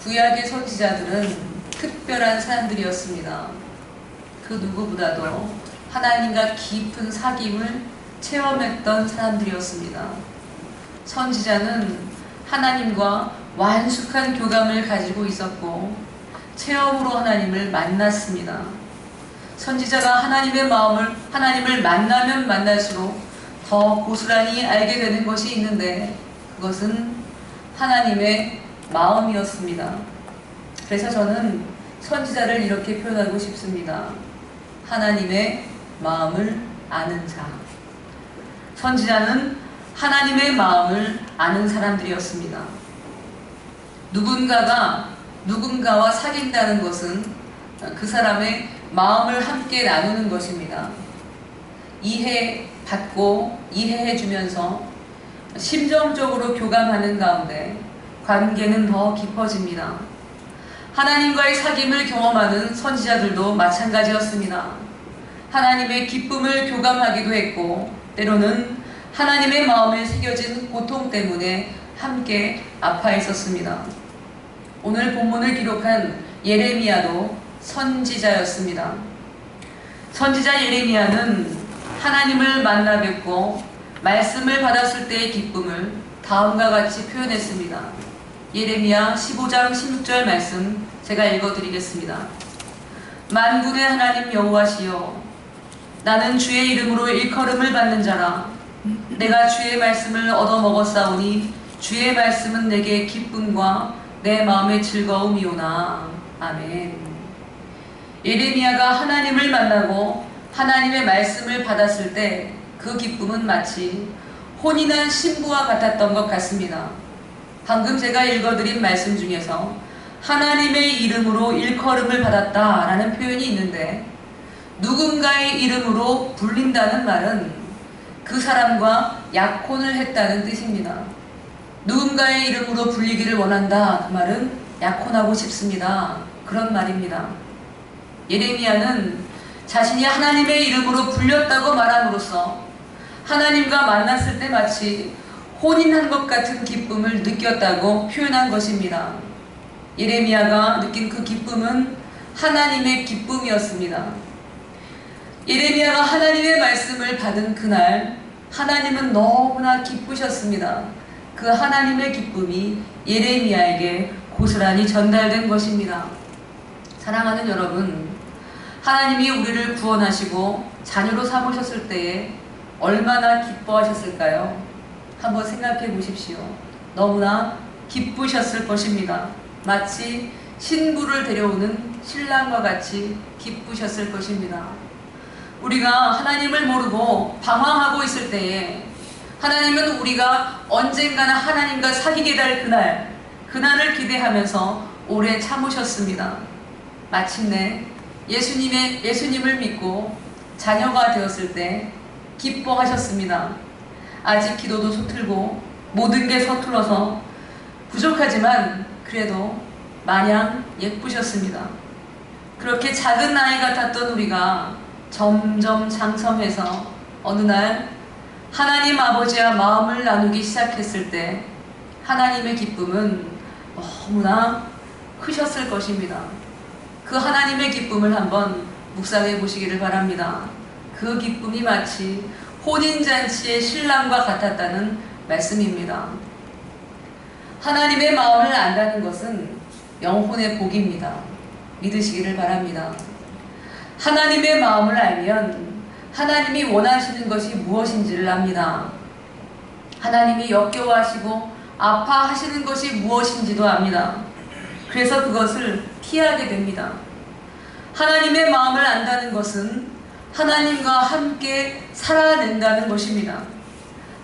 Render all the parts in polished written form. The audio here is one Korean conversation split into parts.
구약의 선지자들은 특별한 사람들이었습니다. 그 누구보다도 하나님과 깊은 사귐을 체험했던 사람들이었습니다. 선지자는 하나님과 완숙한 교감을 가지고 있었고 체험으로 하나님을 만났습니다. 선지자가 하나님을 만나면 만날수록 더 고스란히 알게 되는 것이 있는데 그것은 하나님의 마음이었습니다. 그래서 저는 선지자를 이렇게 표현하고 싶습니다. 하나님의 마음을 아는 자. 선지자는 하나님의 마음을 아는 사람들이었습니다. 누군가와 사귄다는 것은 그 사람의 마음을 함께 나누는 것입니다. 이해받고 이해해주면서 심정적으로 교감하는 가운데 관계는 더 깊어집니다. 하나님과의 사귐을 경험하는 선지자들도 마찬가지였습니다. 하나님의 기쁨을 교감하기도 했고 때로는 하나님의 마음에 새겨진 고통 때문에 함께 아파했었습니다. 오늘 본문을 기록한 예레미야도 선지자였습니다. 선지자 예레미야는 하나님을 만나 뵙고 말씀을 받았을 때의 기쁨을 다음과 같이 표현했습니다. 예레미야 15장 16절 말씀 제가 읽어드리겠습니다. 만군의 하나님 여호와시여, 나는 주의 이름으로 일컬음을 받는 자라. 내가 주의 말씀을 얻어먹었사오니 주의 말씀은 내게 기쁨과 내 마음의 즐거움이오나. 아멘. 예레미야가 하나님을 만나고 하나님의 말씀을 받았을 때 그 기쁨은 마치 혼인한 신부와 같았던 것 같습니다. 방금 제가 읽어드린 말씀 중에서 하나님의 이름으로 일컬음을 받았다라는 표현이 있는데 누군가의 이름으로 불린다는 말은 그 사람과 약혼을 했다는 뜻입니다. 누군가의 이름으로 불리기를 원한다, 그 말은 약혼하고 싶습니다, 그런 말입니다. 예레미야는 자신이 하나님의 이름으로 불렸다고 말함으로써 하나님과 만났을 때 마치 혼인한 것 같은 기쁨을 느꼈다고 표현한 것입니다. 예레미야가 느낀 그 기쁨은 하나님의 기쁨이었습니다. 예레미야가 하나님의 말씀을 받은 그날 하나님은 너무나 기쁘셨습니다. 그 하나님의 기쁨이 예레미야에게 고스란히 전달된 것입니다. 사랑하는 여러분, 하나님이 우리를 구원하시고 자녀로 삼으셨을 때에 얼마나 기뻐하셨을까요? 한번 생각해 보십시오. 너무나 기쁘셨을 것입니다. 마치 신부를 데려오는 신랑과 같이 기쁘셨을 것입니다. 우리가 하나님을 모르고 방황하고 있을 때에 하나님은 우리가 언젠가는 하나님과 사귀게 될 그날을 기대하면서 오래 참으셨습니다. 마침내 예수님을 믿고 자녀가 되었을 때 기뻐하셨습니다. 아직 기도도 서툴고 모든 게 서툴러서 부족하지만 그래도 마냥 예쁘셨습니다. 그렇게 작은 아이 같았던 우리가 점점 장성해서 어느 날 하나님 아버지와 마음을 나누기 시작했을 때 하나님의 기쁨은 너무나 크셨을 것입니다. 그 하나님의 기쁨을 한번 묵상해 보시기를 바랍니다. 그 기쁨이 마치 혼인잔치의 신랑과 같았다는 말씀입니다. 하나님의 마음을 안다는 것은 영혼의 복입니다. 믿으시기를 바랍니다. 하나님의 마음을 알면 하나님이 원하시는 것이 무엇인지를 압니다. 하나님이 역겨워하시고 아파하시는 것이 무엇인지도 압니다. 그래서 그것을 피하게 됩니다. 하나님의 마음을 안다는 것은 하나님과 함께 살아낸다는 것입니다.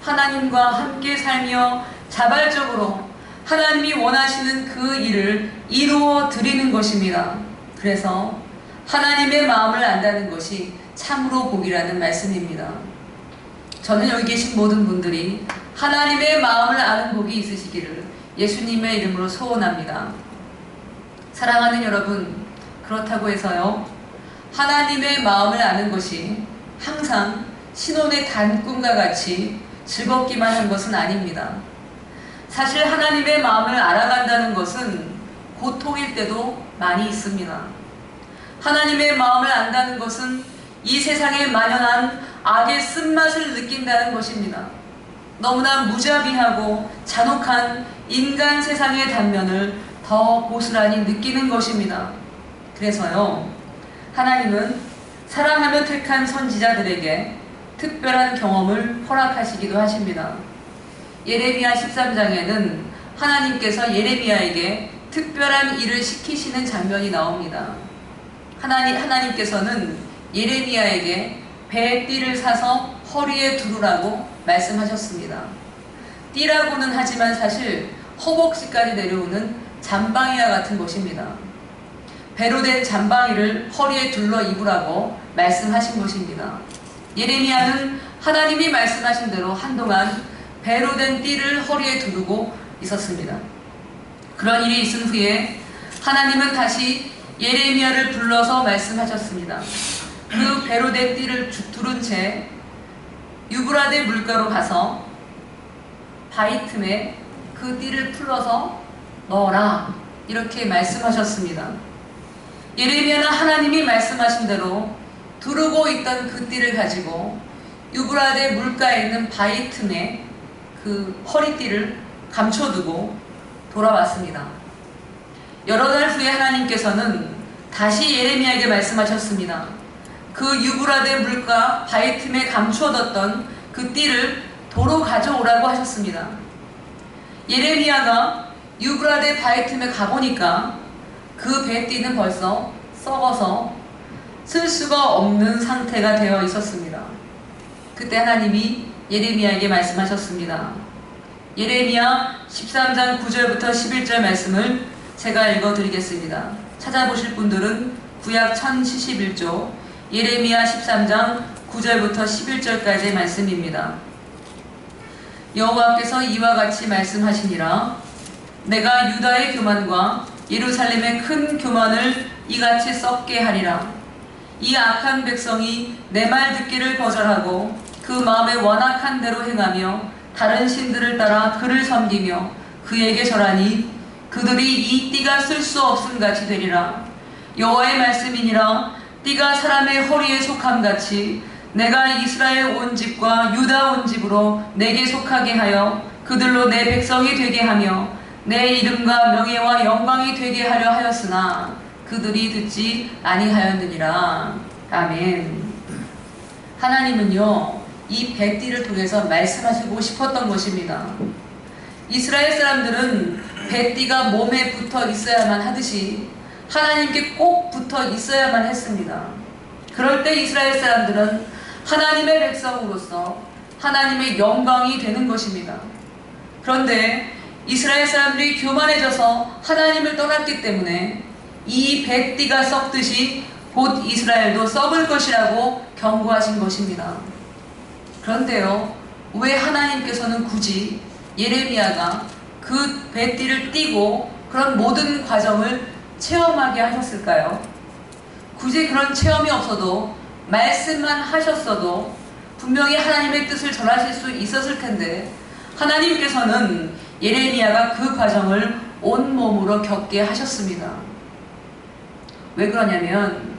하나님과 함께 살며 자발적으로 하나님이 원하시는 그 일을 이루어 드리는 것입니다. 그래서 하나님의 마음을 안다는 것이 참으로 복이라는 말씀입니다. 저는 여기 계신 모든 분들이 하나님의 마음을 아는 복이 있으시기를 예수님의 이름으로 소원합니다. 사랑하는 여러분, 그렇다고 해서요, 하나님의 마음을 아는 것이 항상 신혼의 단꿈과 같이 즐겁기만 한 것은 아닙니다. 사실 하나님의 마음을 알아간다는 것은 고통일 때도 많이 있습니다. 하나님의 마음을 안다는 것은 이 세상에 만연한 악의 쓴맛을 느낀다는 것입니다. 너무나 무자비하고 잔혹한 인간 세상의 단면을 더 고스란히 느끼는 것입니다. 그래서요, 하나님은 사랑하며 택한 선지자들에게 특별한 경험을 허락하시기도 하십니다. 예레미야 13장에는 하나님께서 예레미야에게 특별한 일을 시키시는 장면이 나옵니다. 하나님께서는 예레미야에게 배띠를 사서 허리에 두르라고 말씀하셨습니다. 띠라고는 하지만 사실 허벅지까지 내려오는 잠방이와 같은 것입니다. 배로 된 잠방이를 허리에 둘러 입으라고 말씀하신 것입니다. 예레미야는 하나님이 말씀하신 대로 한동안 배로 된 띠를 허리에 두르고 있었습니다. 그런 일이 있은 후에 하나님은 다시 예레미야를 불러서 말씀하셨습니다. 그 배로 된 띠를 두른 채 유브라데 물가로 가서 바위 틈에 그 띠를 풀러서 넣어라, 이렇게 말씀하셨습니다. 예레미야는 하나님이 말씀하신 대로 두르고 있던 그 띠를 가지고 유브라데 물가에 있는 바위 틈에 그 허리띠를 감춰두고 돌아왔습니다. 여러 달 후에 하나님께서는 다시 예레미야에게 말씀하셨습니다. 그 유브라데 물가 바위 틈에 감춰뒀던 그 띠를 도로 가져오라고 하셨습니다. 예레미야가 유브라데 바위 틈에 가보니까 그 배띠는 벌써 썩어서 쓸 수가 없는 상태가 되어 있었습니다. 그때 하나님이 예레미야에게 말씀하셨습니다. 예레미야 13장 9절부터 11절 말씀을 제가 읽어드리겠습니다. 찾아보실 분들은 구약 1071조 예레미야 13장 9절부터 11절까지의 말씀입니다. 여호와께서 이와 같이 말씀하시니라. 내가 유다의 교만과 예루살렘의 큰 교만을 이같이 썩게 하리라. 이 악한 백성이 내 말 듣기를 거절하고 그 마음에 완악한 대로 행하며 다른 신들을 따라 그를 섬기며 그에게 절하니 그들이 이 띠가 쓸 수 없음 같이 되리라. 여호와의 말씀이니라. 띠가 사람의 허리에 속함같이 내가 이스라엘 온 집과 유다 온 집으로 내게 속하게 하여 그들로 내 백성이 되게 하며 내 이름과 명예와 영광이 되게 하려 하였으나 그들이 듣지 아니하였느니라. 아멘. 하나님은요, 이 배띠를 통해서 말씀하시고 싶었던 것입니다. 이스라엘 사람들은 배띠가 몸에 붙어 있어야만 하듯이 하나님께 꼭 붙어 있어야만 했습니다. 그럴 때 이스라엘 사람들은 하나님의 백성으로서 하나님의 영광이 되는 것입니다. 그런데 이스라엘 사람들이 교만해져서 하나님을 떠났기 때문에 이 배띠가 썩듯이 곧 이스라엘도 썩을 것이라고 경고하신 것입니다. 그런데요, 왜 하나님께서는 굳이 예레미야가 그 배띠를 띠고 그런 모든 과정을 체험하게 하셨을까요? 굳이 그런 체험이 없어도 말씀만 하셨어도 분명히 하나님의 뜻을 전하실 수 있었을 텐데 하나님께서는 예레미야가 그 과정을 온몸으로 겪게 하셨습니다. 왜 그러냐면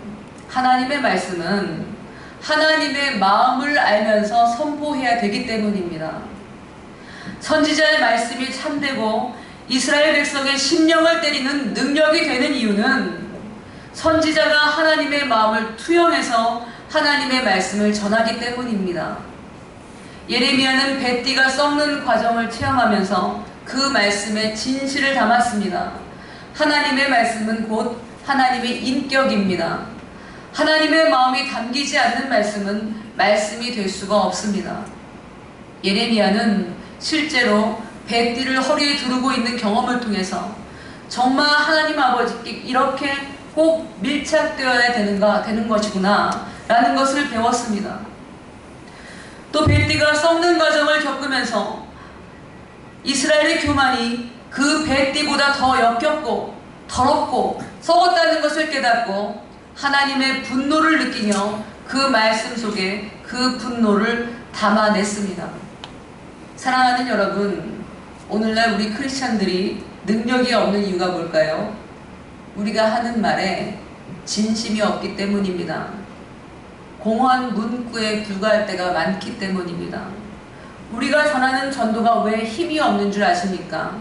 하나님의 말씀은 하나님의 마음을 알면서 선포해야 되기 때문입니다. 선지자의 말씀이 참되고 이스라엘 백성의 심령을 때리는 능력이 되는 이유는 선지자가 하나님의 마음을 투영해서 하나님의 말씀을 전하기 때문입니다. 예레미야는 배띠가 썩는 과정을 체험하면서 그 말씀에 진실을 담았습니다. 하나님의 말씀은 곧 하나님의 인격입니다. 하나님의 마음이 담기지 않는 말씀은 말씀이 될 수가 없습니다. 예레미야는 실제로 배띠를 허리에 두르고 있는 경험을 통해서 정말 하나님 아버지께 이렇게 꼭 밀착되어야 되는 것이구나 라는 것을 배웠습니다. 또 배띠가 썩는 과정을 겪으면서 이스라엘의 교만이 그 배띠보다 더 역겹고 더럽고 썩었다는 것을 깨닫고 하나님의 분노를 느끼며 그 말씀 속에 그 분노를 담아냈습니다. 사랑하는 여러분, 오늘날 우리 크리스찬들이 능력이 없는 이유가 뭘까요? 우리가 하는 말에 진심이 없기 때문입니다. 공허한 문구에 불과할 때가 많기 때문입니다. 우리가 전하는 전도가 왜 힘이 없는 줄 아십니까?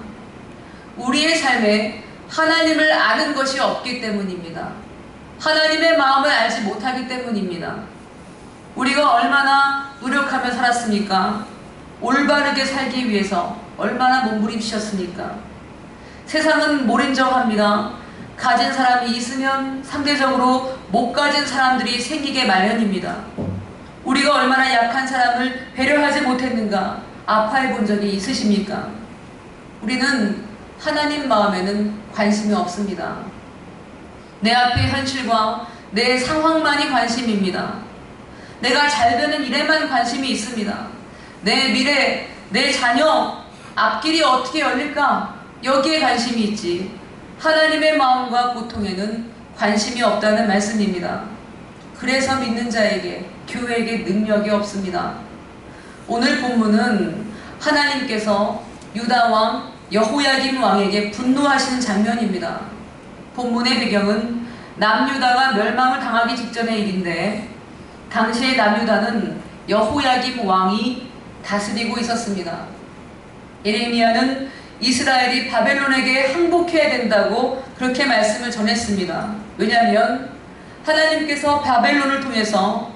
우리의 삶에 하나님을 아는 것이 없기 때문입니다. 하나님의 마음을 알지 못하기 때문입니다. 우리가 얼마나 노력하며 살았습니까? 올바르게 살기 위해서 얼마나 몸부림치셨습니까? 세상은 몰인정합니다. 가진 사람이 있으면 상대적으로 못 가진 사람들이 생기게 마련입니다. 우리가 얼마나 약한 사람을 배려하지 못했는가 아파해 본 적이 있으십니까? 우리는 하나님 마음에는 관심이 없습니다. 내 앞의 현실과 내 상황만이 관심입니다. 내가 잘 되는 일에만 관심이 있습니다. 내 미래, 내 자녀, 앞길이 어떻게 열릴까? 여기에 관심이 있지. 하나님의 마음과 고통에는 관심이 없다는 말씀입니다. 그래서 믿는 자에게, 교회에게 능력이 없습니다. 오늘 본문은 하나님께서 유다 왕 여호야김 왕에게 분노하시는 장면입니다. 본문의 배경은 남유다가 멸망을 당하기 직전의 일인데 당시의 남유다는 여호야김 왕이 다스리고 있었습니다. 예레미야는 이스라엘이 바벨론에게 항복해야 된다고 그렇게 말씀을 전했습니다. 왜냐하면 하나님께서 바벨론을 통해서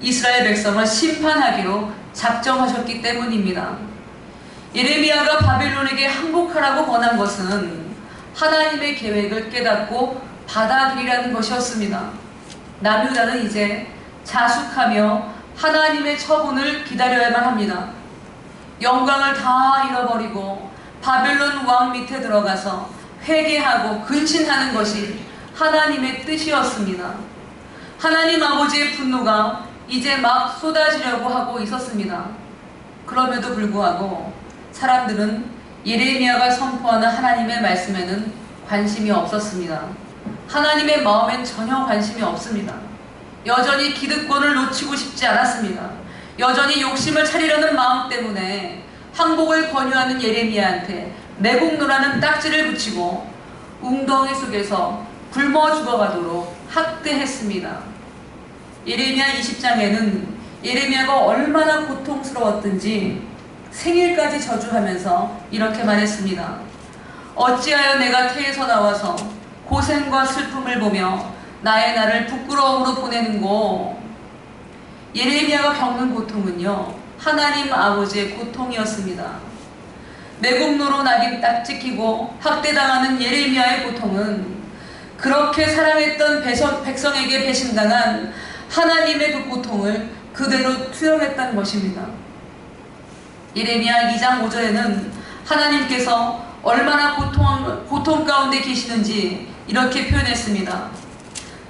이스라엘 백성을 심판하기로 작정하셨기 때문입니다. 예레미야가 바벨론에게 항복하라고 권한 것은 하나님의 계획을 깨닫고 받아들이라는 것이었습니다. 남유다는 이제 자숙하며 하나님의 처분을 기다려야만 합니다. 영광을 다 잃어버리고 바벨론 왕 밑에 들어가서 회개하고 근신하는 것이 하나님의 뜻이었습니다. 하나님 아버지의 분노가 이제 막 쏟아지려고 하고 있었습니다. 그럼에도 불구하고 사람들은 예레미야가 선포하는 하나님의 말씀에는 관심이 없었습니다. 하나님의 마음엔 전혀 관심이 없습니다. 여전히 기득권을 놓치고 싶지 않았습니다. 여전히 욕심을 차리려는 마음 때문에 항복을 권유하는 예레미야한테 매국노라는 딱지를 붙이고 웅덩이 속에서 굶어 죽어가도록 학대했습니다. 예레미야 20장에는 예레미야가 얼마나 고통스러웠든지 생일까지 저주하면서 이렇게 말했습니다. 어찌하여 내가 태에서 나와서 고생과 슬픔을 보며 나의 날을 부끄러움으로 보내는고. 예레미야가 겪는 고통은요, 하나님 아버지의 고통이었습니다. 매국노로 낙인 딱 찍히고 학대당하는 예레미야의 고통은 그렇게 사랑했던 백성에게 배신당한 하나님의 그 고통을 그대로 투영했다는 것입니다. 예레미야 2장 5절에는 하나님께서 얼마나 고통 가운데 계시는지 이렇게 표현했습니다.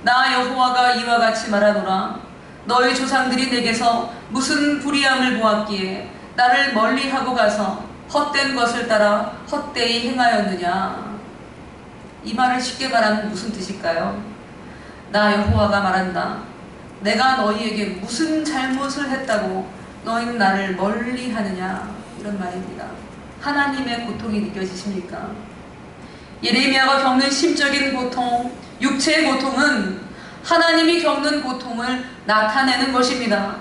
나 여호와가 이와 같이 말하노라. 너희 조상들이 내게서 무슨 불의함을 보았기에 나를 멀리하고 가서 헛된 것을 따라 헛되이 행하였느냐. 이 말을 쉽게 말하면 무슨 뜻일까요? 나 여호와가 말한다. 내가 너희에게 무슨 잘못을 했다고 너희는 나를 멀리 하느냐. 이런 말입니다. 하나님의 고통이 느껴지십니까? 예레미야가 겪는 심적인 고통, 육체의 고통은 하나님이 겪는 고통을 나타내는 것입니다.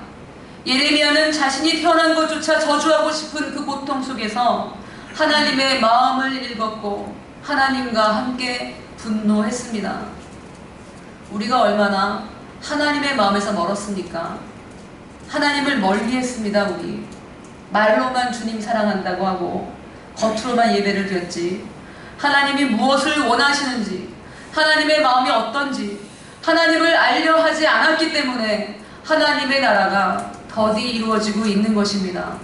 예레미야는 자신이 태어난 것조차 저주하고 싶은 그 고통 속에서 하나님의 마음을 읽었고 하나님과 함께 분노했습니다. 우리가 얼마나 하나님의 마음에서 멀었습니까? 하나님을 멀리했습니다. 우리 말로만 주님 사랑한다고 하고 겉으로만 예배를 드렸지, 하나님이 무엇을 원하시는지, 하나님의 마음이 어떤지 하나님을 알려 하지 않았기 때문에 하나님의 나라가 더디 이루어지고 있는 것입니다.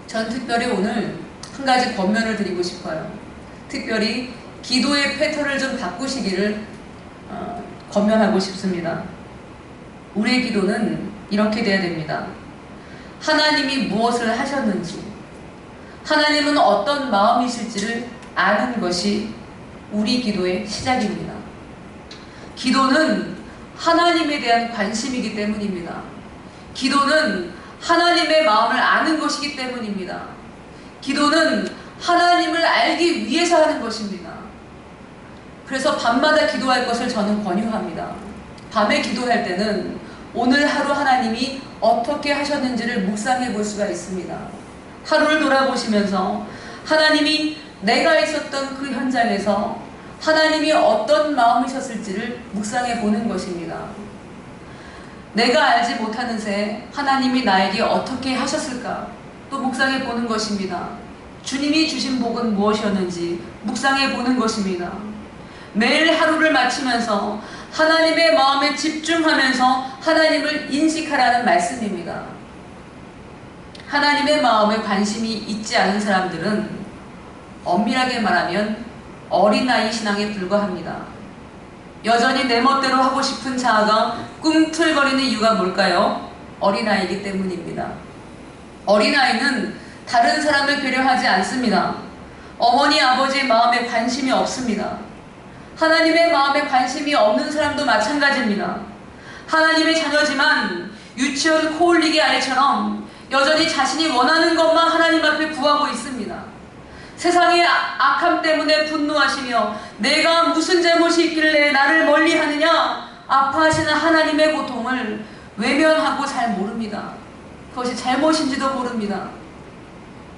전 특별히 오늘 한 가지 권면을 드리고 싶어요. 특별히 기도의 패턴을 좀 바꾸시기를 권면하고 싶습니다. 우리의 기도는 이렇게 돼야 됩니다. 하나님이 무엇을 하셨는지, 하나님은 어떤 마음이실지를 아는 것이 우리 기도의 시작입니다. 기도는 하나님에 대한 관심이기 때문입니다. 기도는 하나님의 마음을 아는 것이기 때문입니다. 기도는 하나님을 알기 위해서 하는 것입니다. 그래서 밤마다 기도할 것을 저는 권유합니다. 밤에 기도할 때는 오늘 하루 하나님이 어떻게 하셨는지를 묵상해 볼 수가 있습니다. 하루를 돌아보시면서 하나님이 내가 있었던 그 현장에서 하나님이 어떤 마음이셨을지를 묵상해 보는 것입니다. 내가 알지 못하는 새 하나님이 나에게 어떻게 하셨을까 또 묵상해 보는 것입니다. 주님이 주신 복은 무엇이었는지 묵상해 보는 것입니다. 매일 하루를 마치면서 하나님의 마음에 집중하면서 하나님을 인식하라는 말씀입니다. 하나님의 마음에 관심이 있지 않은 사람들은 엄밀하게 말하면 어린아이 신앙에 불과합니다. 여전히 내 멋대로 하고 싶은 자아가 꿈틀거리는 이유가 뭘까요? 어린아이이기 때문입니다. 어린아이는 다른 사람을 배려하지 않습니다. 어머니, 아버지의 마음에 관심이 없습니다. 하나님의 마음에 관심이 없는 사람도 마찬가지입니다. 하나님의 자녀지만 유치원 코올리기 아이처럼 여전히 자신이 원하는 것만 하나님 앞에 구하고 있습니다. 세상의 악함 때문에 분노하시며 내가 무슨 잘못이 있길래 나를 멀리하느냐 아파하시는 하나님의 고통을 외면하고 잘 모릅니다. 그것이 잘못인지도 모릅니다.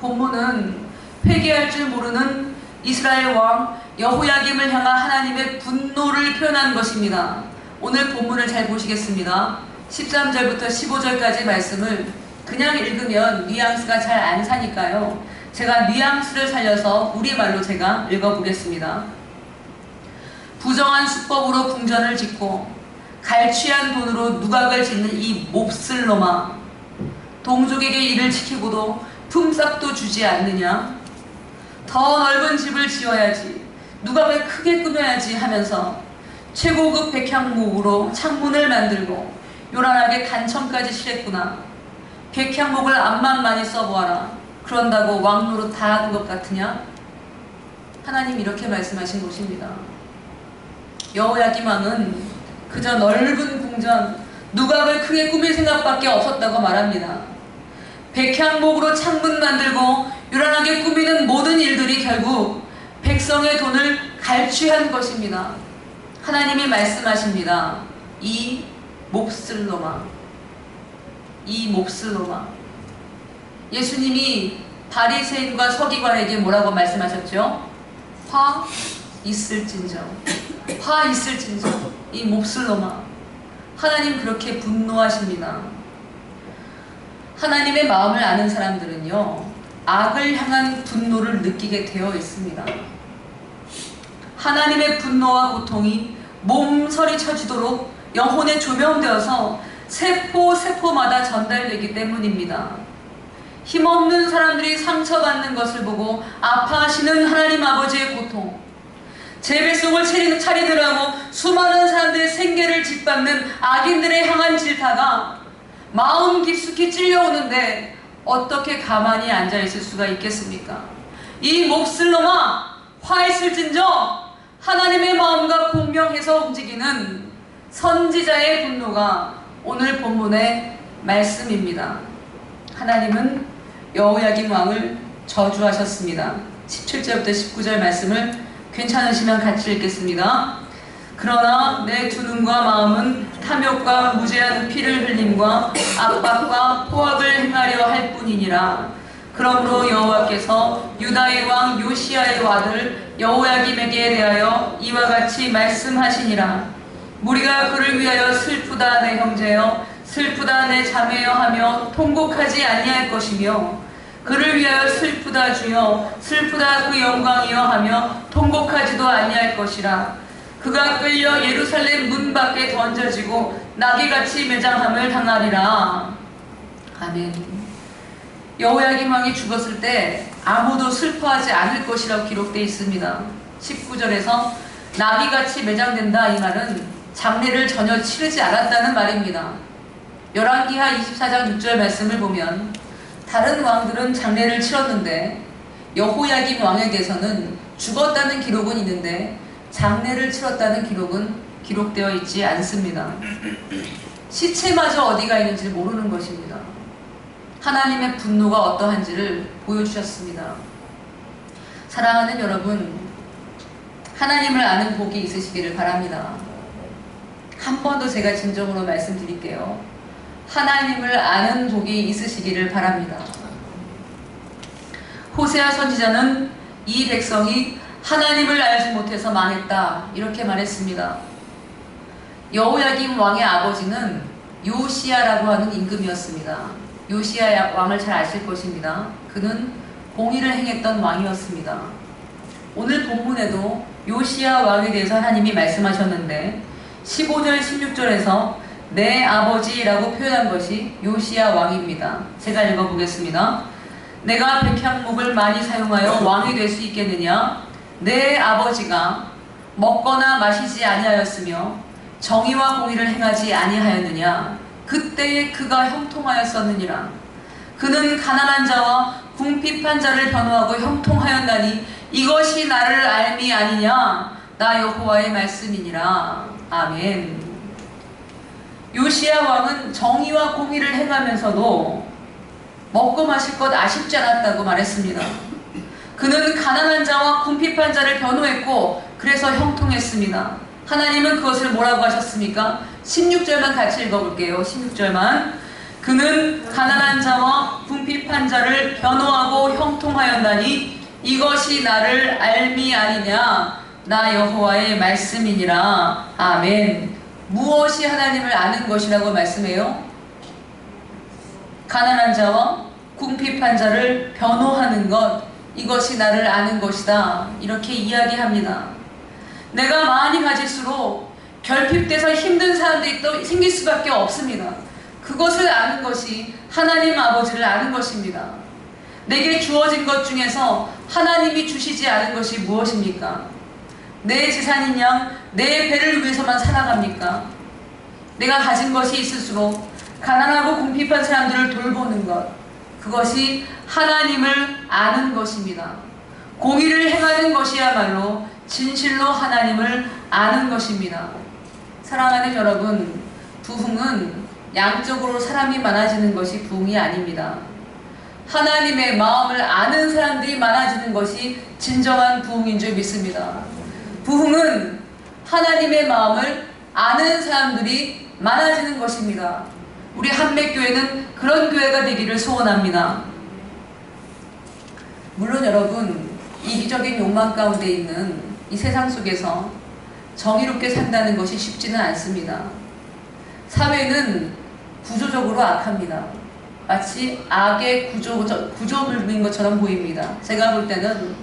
본문은 회개할 줄 모르는 이스라엘 왕 여호야김을 향한 하나님의 분노를 표현한 것입니다. 오늘 본문을 잘 보시겠습니다. 13절부터 15절까지 말씀을 그냥 읽으면 뉘앙스가 잘 안 사니까요. 제가 뉘앙스를 살려서 우리말로 제가 읽어보겠습니다. 부정한 수법으로 궁전을 짓고 갈취한 돈으로 누각을 짓는 이 몹쓸 놈아, 동족에게 일을 지키고도 품삯도 주지 않느냐? 더 넓은 집을 지어야지, 누각을 크게 꾸며야지 하면서 최고급 백향목으로 창문을 만들고 요란하게 간청까지 칠했구나. 백향목을 앞만 많이 써보아라. 그런다고 왕노릇 다 하는 것 같으냐? 하나님 이렇게 말씀하신 것입니다. 여호야김 왕은 그저 넓은 궁전, 누각을 크게 꾸밀 생각밖에 없었다고 말합니다. 백향목으로 창문 만들고 요란하게 꾸미는 모든 일들이 결국 백성의 돈을 갈취한 것입니다. 하나님이 말씀하십니다. 이 몹쓸 놈아, 이 몹쓸 놈아. 예수님이 바리새인과 서기관에게 뭐라고 말씀하셨죠? 화 있을진저, 화 있을진저, 이 몹쓸 놈아. 하나님 그렇게 분노하십니다. 하나님의 마음을 아는 사람들은요, 악을 향한 분노를 느끼게 되어 있습니다. 하나님의 분노와 고통이 몸서리 쳐지도록 영혼에 조명되어서 세포마다 전달되기 때문입니다. 힘없는 사람들이 상처받는 것을 보고 아파하시는 하나님 아버지의 고통, 제 백성을 차리느라고 수많은 사람들의 생계를 짓밟는 악인들의 향한 질타가 마음 깊숙이 찔려오는데 어떻게 가만히 앉아있을 수가 있겠습니까? 이 몹쓸 놈아, 화 있을진저. 하나님의 마음과 공명해서 움직이는 선지자의 분노가 오늘 본문의 말씀입니다. 하나님은 여호야김 왕을 저주하셨습니다. 17절부터 19절 말씀을 괜찮으시면 같이 읽겠습니다. 그러나 내 두 눈과 마음은 탐욕과 무죄한 피를 흘림과 압박과 포악을 행하려 할 뿐이니라. 그러므로 여호와께서 유다의 왕 요시야의 아들 여호야김에게 대하여 이와 같이 말씀하시니라. 무리가 그를 위하여 슬프다 내 형제여, 슬프다 내 자매여 하며 통곡하지 아니할 것이며, 그를 위하여 슬프다 주여, 슬프다 그 영광이여 하며 통곡하지도 아니할 것이라. 그가 끌려 예루살렘 문 밖에 던져지고 나귀같이 매장함을 당하리라. 아멘. 여호야김 왕이 죽었을 때 아무도 슬퍼하지 않을 것이라고 기록되어 있습니다. 19절에서 나귀같이 매장된다, 이 말은 장례를 전혀 치르지 않았다는 말입니다. 열왕기하 24장 6절 말씀을 보면 다른 왕들은 장례를 치렀는데 여호야김 왕에게서는 죽었다는 기록은 있는데 장례를 치렀다는 기록은 기록되어 있지 않습니다. 시체마저 어디가 있는지 모르는 것입니다. 하나님의 분노가 어떠한지를 보여주셨습니다. 사랑하는 여러분, 하나님을 아는 복이 있으시기를 바랍니다. 한 번 더 제가 진정으로 말씀드릴게요. 하나님을 아는 복이 있으시기를 바랍니다. 호세아 선지자는 이 백성이 하나님을 알지 못해서 망했다 이렇게 말했습니다. 여호야김 왕의 아버지는 요시야라고 하는 임금이었습니다. 요시야 왕을 잘 아실 것입니다. 그는 공의를 행했던 왕이었습니다. 오늘 본문에도 요시야 왕에 대해서 하나님이 말씀하셨는데 15절 16절에서 내 아버지라고 표현한 것이 요시야 왕입니다. 제가 읽어보겠습니다. 내가 백향목을 많이 사용하여 왕이 될 수 있겠느냐? 내 아버지가 먹거나 마시지 아니하였으며 정의와 공의를 행하지 아니하였느냐? 그때에 그가 형통하였었느니라. 그는 가난한 자와 궁핍한 자를 변호하고 형통하였나니 이것이 나를 알미 아니냐? 나 여호와의 말씀이니라. 아멘. 요시야 왕은 정의와 공의를 행하면서도 먹고 마실 것 아쉽지 않았다고 말했습니다. 그는 가난한 자와 궁핍한 자를 변호했고 그래서 형통했습니다. 하나님은 그것을 뭐라고 하셨습니까? 16절만 같이 읽어볼게요. 16절만. 그는 가난한 자와 궁핍한 자를 변호하고 형통하였나니 이것이 나를 알미 아니냐? 나 여호와의 말씀이니라. 아멘. 무엇이 하나님을 아는 것이라고 말씀해요? 가난한 자와 궁핍한 자를 변호하는 것, 이것이 나를 아는 것이다. 이렇게 이야기합니다. 내가 많이 가질수록 결핍돼서 힘든 사람들이 또 생길 수밖에 없습니다. 그것을 아는 것이 하나님 아버지를 아는 것입니다. 내게 주어진 것 중에서 하나님이 주시지 않은 것이 무엇입니까? 내 재산인 양 내 배를 위해서만 살아갑니까? 내가 가진 것이 있을수록 가난하고 궁핍한 사람들을 돌보는 것, 그것이 하나님을 아는 것입니다. 공의를 행하는 것이야말로 진실로 하나님을 아는 것입니다. 사랑하는 여러분, 부흥은 양적으로 사람이 많아지는 것이 부흥이 아닙니다. 하나님의 마음을 아는 사람들이 많아지는 것이 진정한 부흥인 줄 믿습니다. 부흥은 하나님의 마음을 아는 사람들이 많아지는 것입니다. 우리 한맥교회는 그런 교회가 되기를 소원합니다. 물론 여러분, 이기적인 욕망 가운데 있는 이 세상 속에서 정의롭게 산다는 것이 쉽지는 않습니다. 사회는 구조적으로 악합니다. 마치 악의 구조물인 것처럼 보입니다. 제가 볼 때는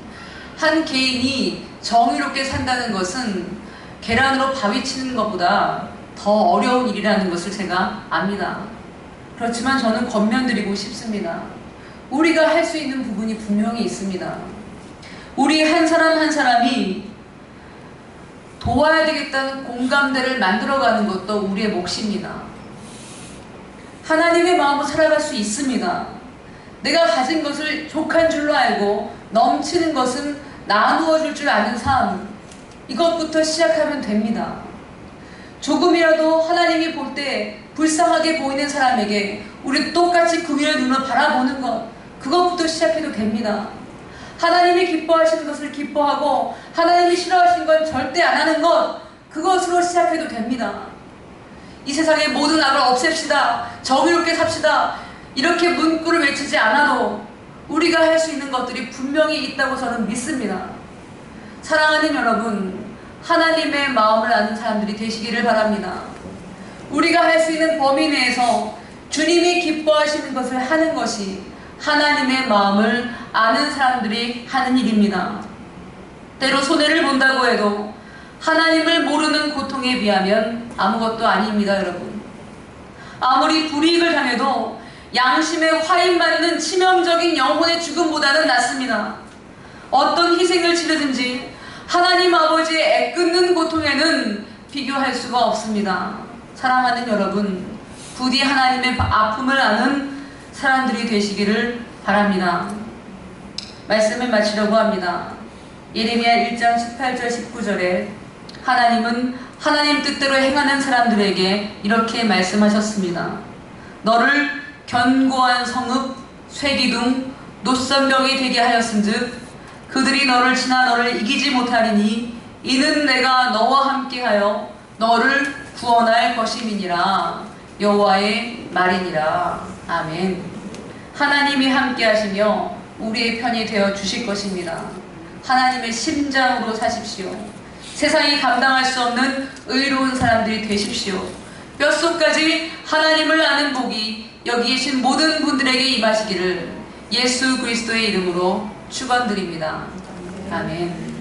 한 개인이 정의롭게 산다는 것은 계란으로 바위 치는 것보다 더 어려운 일이라는 것을 제가 압니다. 그렇지만 저는 권면드리고 싶습니다. 우리가 할 수 있는 부분이 분명히 있습니다. 우리 한 사람 한 사람이 도와야 되겠다는 공감대를 만들어가는 것도 우리의 몫입니다. 하나님의 마음으로 살아갈 수 있습니다. 내가 가진 것을 족한 줄로 알고 넘치는 것은 나누어 줄 줄 아는 삶, 이것부터 시작하면 됩니다. 조금이라도 하나님이 볼 때 불쌍하게 보이는 사람에게 우리 똑같이 긍휼의 눈으로 바라보는 것, 그것부터 시작해도 됩니다. 하나님이 기뻐하시는 것을 기뻐하고 하나님이 싫어하시는 건 절대 안 하는 것, 그것으로 시작해도 됩니다. 이 세상의 모든 악을 없앱시다, 정의롭게 삽시다, 이렇게 문구를 외치지 않아도 우리가 할 수 있는 것들이 분명히 있다고 저는 믿습니다. 사랑하는 여러분, 하나님의 마음을 아는 사람들이 되시기를 바랍니다. 우리가 할 수 있는 범위 내에서 주님이 기뻐하시는 것을 하는 것이 하나님의 마음을 아는 사람들이 하는 일입니다. 때로 손해를 본다고 해도 하나님을 모르는 고통에 비하면 아무것도 아닙니다, 여러분. 아무리 불이익을 당해도 양심에 화인맞는 치명적인 영혼의 죽음보다는 낫습니다. 어떤 희생을 치르든지 하나님 아버지의 애끓는 고통에는 비교할 수가 없습니다. 사랑하는 여러분, 부디 하나님의 아픔을 아는 사람들이 되시기를 바랍니다. 말씀을 마치려고 합니다. 예레미야 1장 18절 19절에 하나님은 하나님 뜻대로 행하는 사람들에게 이렇게 말씀하셨습니다. 너를 견고한 성읍, 쇠기둥, 노선벽이 되게 하였은즉 그들이 너를 지나 너를 이기지 못하리니 이는 내가 너와 함께하여 너를 구원할 것임이니라. 여호와의 말이니라. 아멘. 하나님이 함께하시며 우리의 편이 되어 주실 것입니다. 하나님의 심장으로 사십시오. 세상이 감당할 수 없는 의로운 사람들이 되십시오. 뼛속까지 하나님을 아는 복이 여기 계신 모든 분들에게 임하시기를 예수 그리스도의 이름으로 축원드립니다. 아멘.